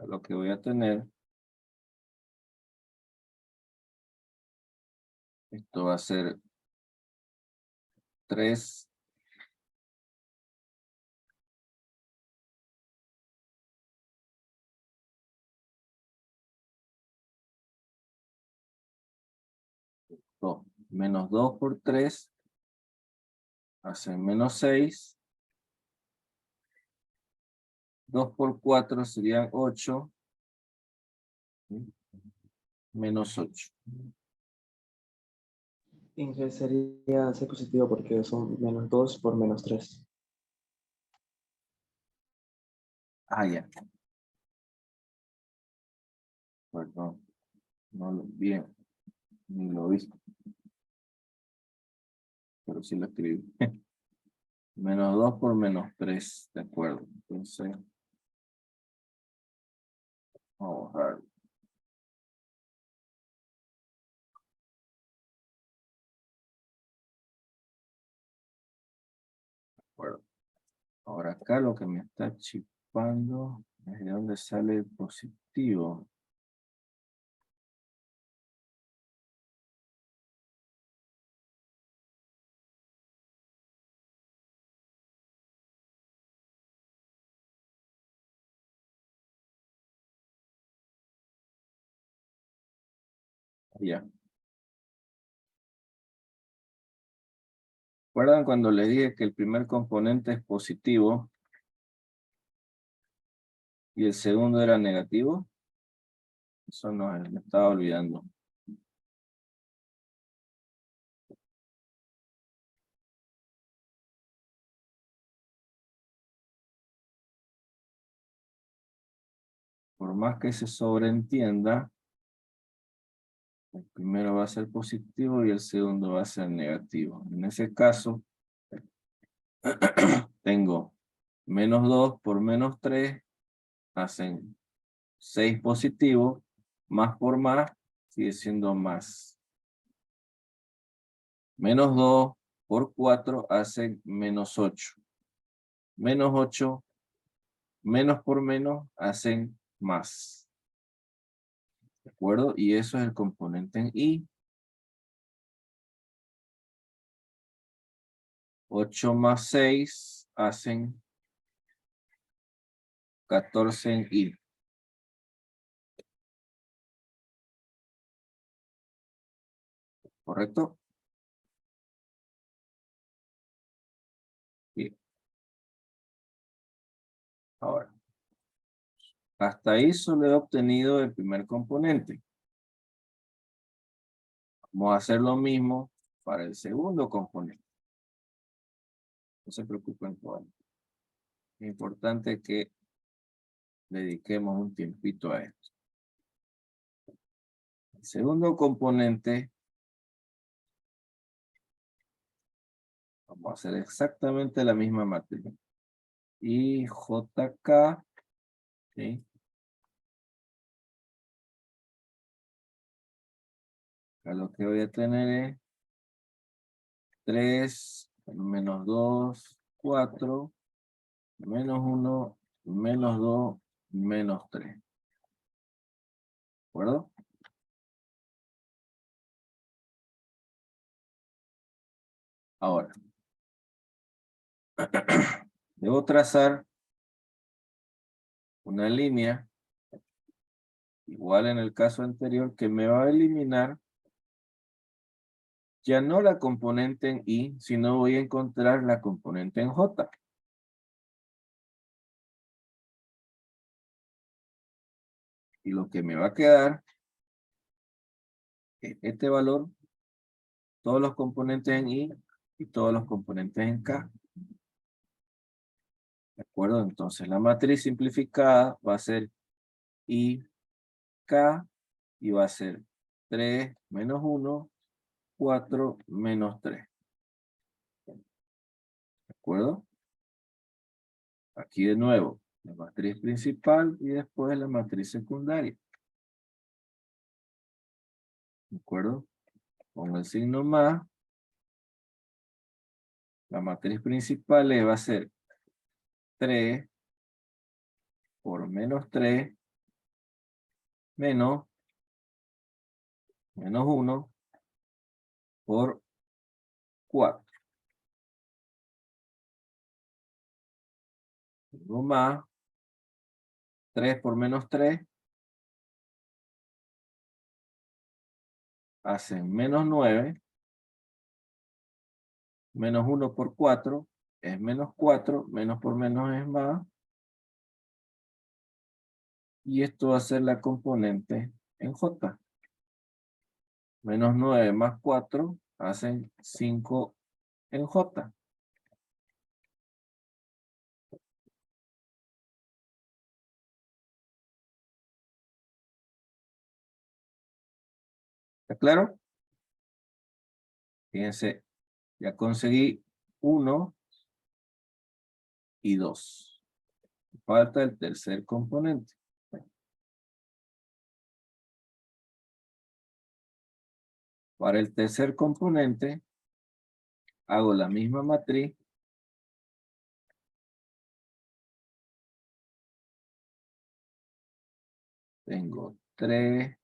Lo que voy a tener, esto va a ser 3 2, menos 2 por 3 hace menos 6. 2 por 4 serían 8. ¿Sí? Menos 8. Inge, sería C positivo porque son menos 2 por menos 3. Ah, ya. Perdón. No lo bien. Ni lo vi. Pero sí lo escribí. Menos 2 por menos 3. De acuerdo. Entonces, vamos a ver. De acuerdo. Ahora acá lo que me está chipando es de dónde sale el positivo. Ya. ¿Recuerdan cuando les dije que el primer componente es positivo y el segundo era negativo? Eso no, me estaba olvidando. Por más que se sobreentienda, el primero va a ser positivo y el segundo va a ser negativo. En ese caso, tengo menos 2 por menos 3, hacen 6 positivo, más por más, sigue siendo más. Menos 2 por 4 hacen menos 8. Menos 8, menos por menos, hacen más. ¿De acuerdo? Y eso es el componente en I. 8 más 6 hacen 14 en I. ¿Correcto? Bien. Ahora, hasta ahí solo he obtenido el primer componente. Vamos a hacer lo mismo para el segundo componente. No se preocupen por eso. Es importante que dediquemos un tiempito a esto. El segundo componente, vamos a hacer exactamente la misma matriz. Y JK, ¿sí? Acá lo que voy a tener es 3, menos 2, 4, menos 1, menos 2, menos 3. ¿De acuerdo? Ahora, debo trazar una línea, igual en el caso anterior, que me va a eliminar ya no la componente en I, sino voy a encontrar la componente en J. Y lo que me va a quedar es este valor, todos los componentes en I y todos los componentes en K. ¿De acuerdo? Entonces la matriz simplificada va a ser I, K, y va a ser 3 menos 1, 4 menos 3. ¿De acuerdo? Aquí de nuevo, la matriz principal y después la matriz secundaria. ¿De acuerdo? Con el signo más, la matriz principal va a ser 3 por menos 3 menos 1 por 4. Luego más 3 por menos 3 hacen menos 9. Menos 1 por 4 es menos 4. Menos por menos es más. Y esto va a ser la componente en J. Menos 9 más 4 hacen 5 en J. ¿Está claro? Fíjense, ya conseguí 1 y 2. Falta el tercer componente. Para el tercer componente, hago la misma matriz. Tengo 3,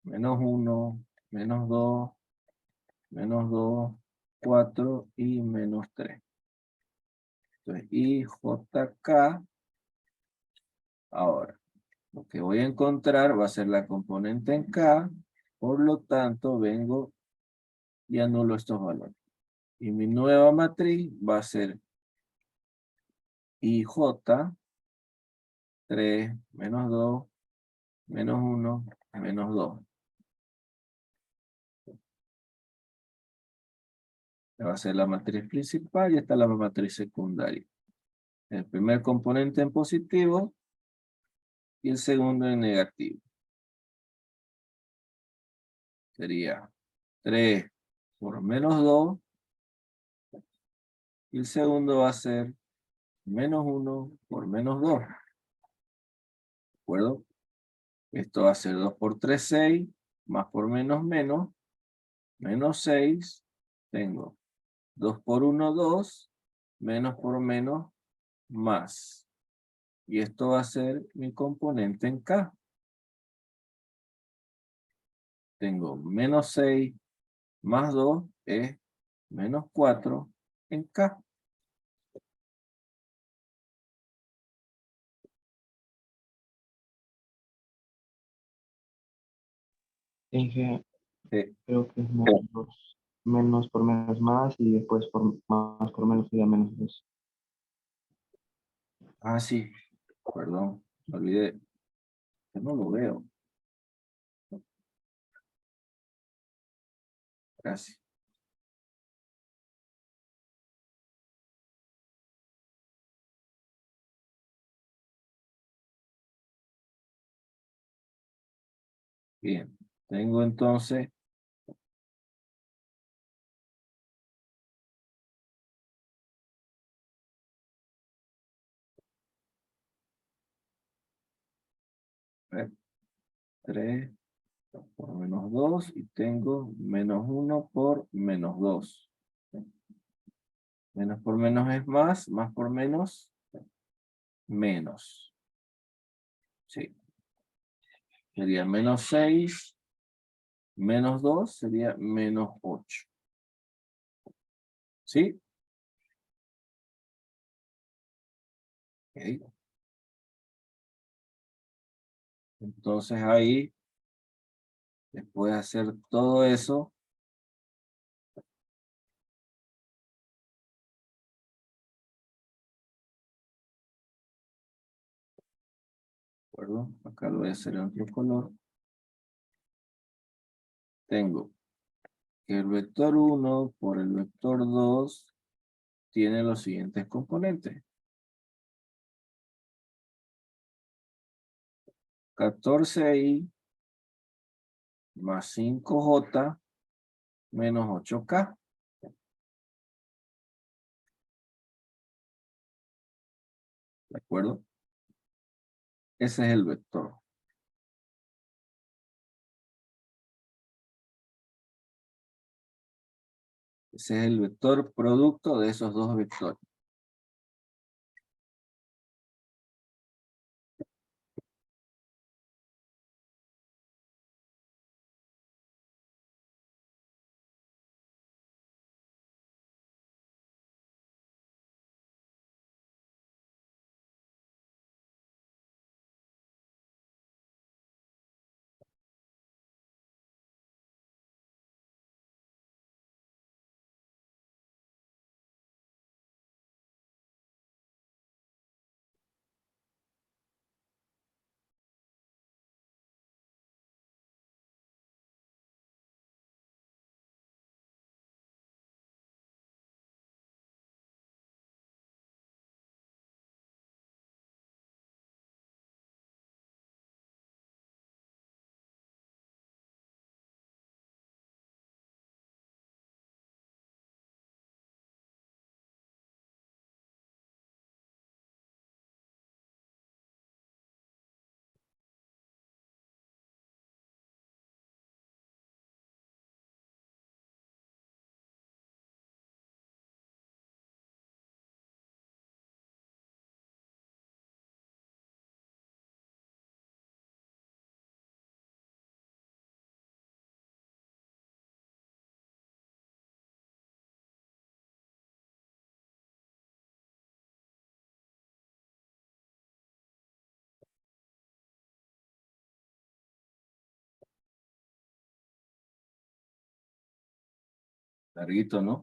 menos 1, menos 2, menos 2, 4 y menos 3. Entonces, IJK. Ahora, lo que voy a encontrar va a ser la componente en K. Por lo tanto, vengo y anulo estos valores. Y mi nueva matriz va a ser IJ, 3, menos 2, menos 1, menos 2. Va a ser la matriz principal y esta es la matriz secundaria. El primer componente en positivo y el segundo en negativo. Sería 3 por menos 2. Y el segundo va a ser menos 1 por menos 2. ¿De acuerdo? Esto va a ser 2 por 3, 6. Más por menos, menos. Menos 6. Tengo 2 por 1, 2. Menos por menos, más. Y esto va a ser mi componente en K. Tengo menos 6 más 2 es menos 4 en K. Inge, Sí. creo que es menos por menos más y después por más por menos sería menos 2. Ah, sí. Perdón. Me olvidé. Yo no lo veo. Gracias. Bien. Tengo entonces a ver, 3 por menos 2 y tengo menos 1 por menos 2. Menos por menos es más por menos, menos. Sí. Sería menos 6, menos 2 sería menos 8. ¿Sí? Ok. Entonces ahí, después de hacer todo eso, ¿de acuerdo? Acá lo voy a hacer en otro color. Tengo que el vector 1 por el vector 2 tiene los siguientes componentes. 14i más 5j menos 8k. ¿De acuerdo? Ese es el vector. Ese es el vector producto de esos dos vectores. Larguito, ¿no?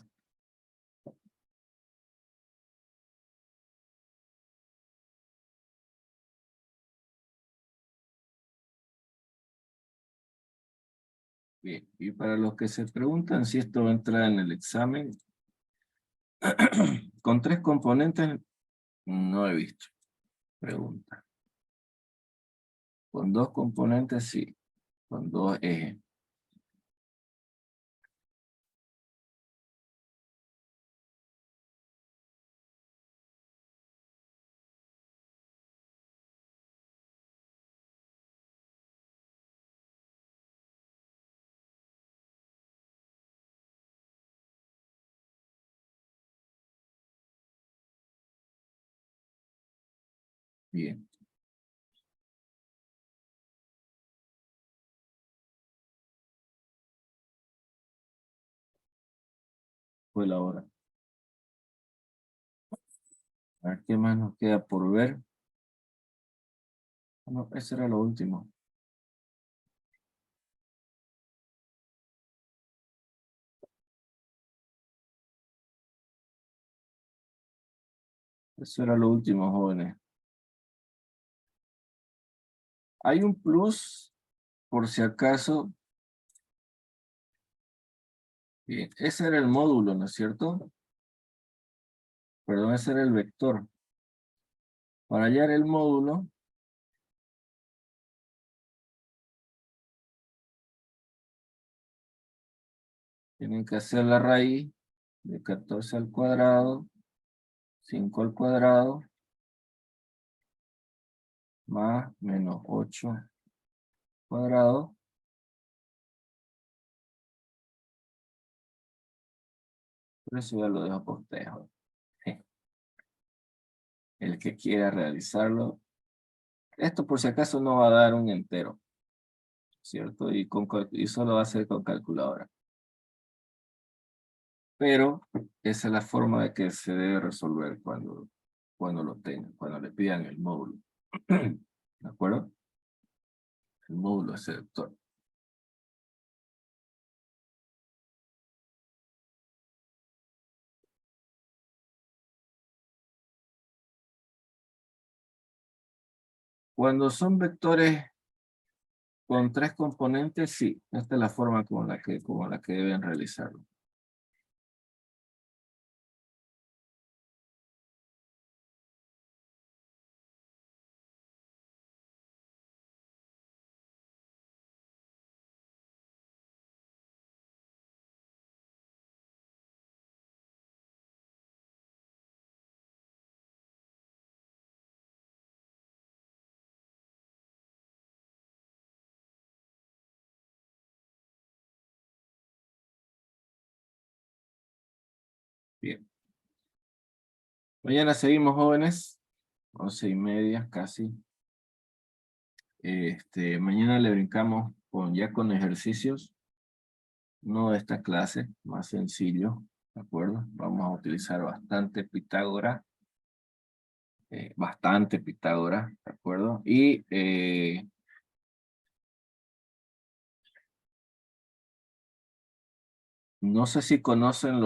Bien, y para los que se preguntan si esto va a entrar en el examen, con 3 componentes no he visto pregunta. Con 2 componentes sí, con 2 ejes. Bien. fue la hora. A ver qué más nos queda por ver. No, ese era lo último. Eso era lo último, jóvenes. Hay un plus, por si acaso. Bien, ese era el módulo, ¿no es cierto? Perdón, ese era el vector. Para hallar el módulo, tienen que hacer la raíz de 14 al cuadrado, 5 al cuadrado, más menos 8 cuadrado. Por eso ya lo dejo por ustedes. El que quiera realizarlo. Esto por si acaso no va a dar un entero, ¿cierto? Y solo va a ser con calculadora. Pero esa es la forma de que se debe resolver cuando lo tengan, cuando le pidan el módulo. ¿De acuerdo? El módulo es seductor. Cuando son vectores con 3 componentes, sí, esta es la forma con la que deben realizarlo. Bien. Mañana seguimos, jóvenes. 11:30 casi. Mañana le brincamos ya con ejercicios. No de esta clase, más sencillo, ¿de acuerdo? Vamos a utilizar bastante Pitágoras, ¿de acuerdo? Y no sé si conocen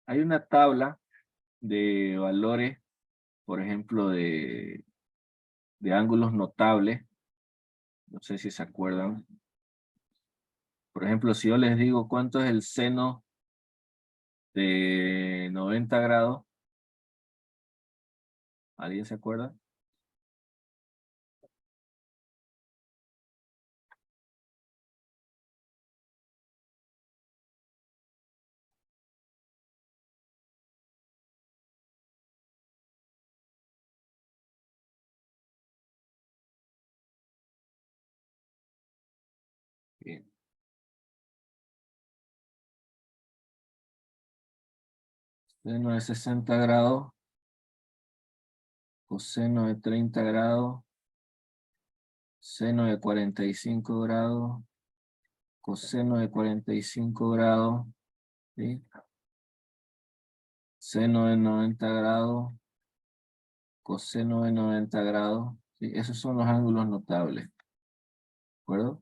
hay una tabla de valores, por ejemplo, de ángulos notables, no sé si se acuerdan. Por ejemplo, si yo les digo cuánto es el seno de 90 grados, ¿alguien se acuerda? Bien. Seno de 60 grados, coseno de 30 grados, seno de 45 grados, coseno de 45 grados, ¿sí? Seno de 90 grados, coseno de 90 grados, ¿sí? Esos son los ángulos notables, ¿de acuerdo?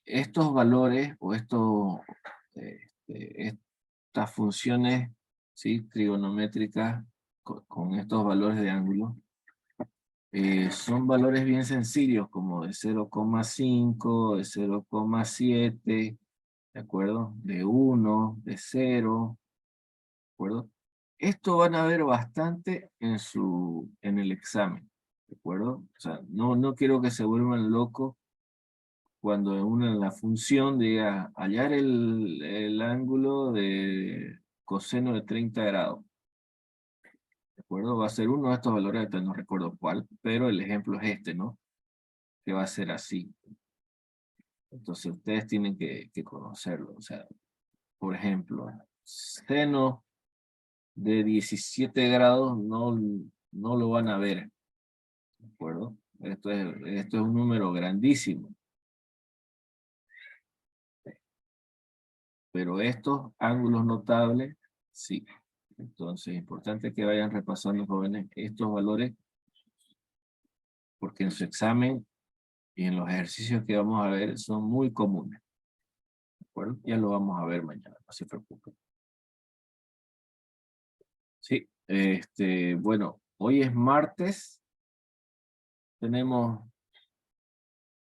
Estos valores o estas funciones, ¿sí? Trigonométricas con estos valores de ángulo, son valores bien sencillos como de 0,5, de 0,7, ¿de acuerdo? De 1, de 0, ¿de acuerdo? Esto van a ver bastante en el examen, ¿de acuerdo? O sea, no quiero que se vuelvan locos cuando en la función diga hallar el ángulo de coseno de 30 grados. ¿De acuerdo? Va a ser uno de estos valores, ahorita no recuerdo cuál, pero el ejemplo es este, ¿no? Que va a ser así. Entonces ustedes tienen que conocerlo. O sea, por ejemplo, seno de 17 grados no lo van a ver. ¿De acuerdo? Esto es un número grandísimo. pero estos ángulos notables, sí. Entonces, es importante que vayan repasando, jóvenes, estos valores, porque en su examen y en los ejercicios que vamos a ver son muy comunes. ¿De acuerdo? Ya lo vamos a ver mañana, no se preocupen. Sí, bueno, hoy es martes.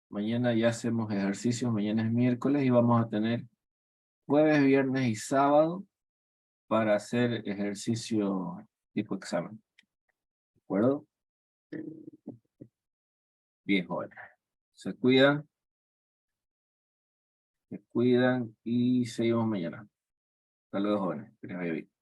Mañana ya hacemos ejercicios, mañana es miércoles y vamos a tener jueves, viernes y sábado para hacer ejercicio tipo examen. ¿De acuerdo? Bien, jóvenes. Se cuidan y seguimos mañana. Hasta luego, jóvenes. Que les vaya bien.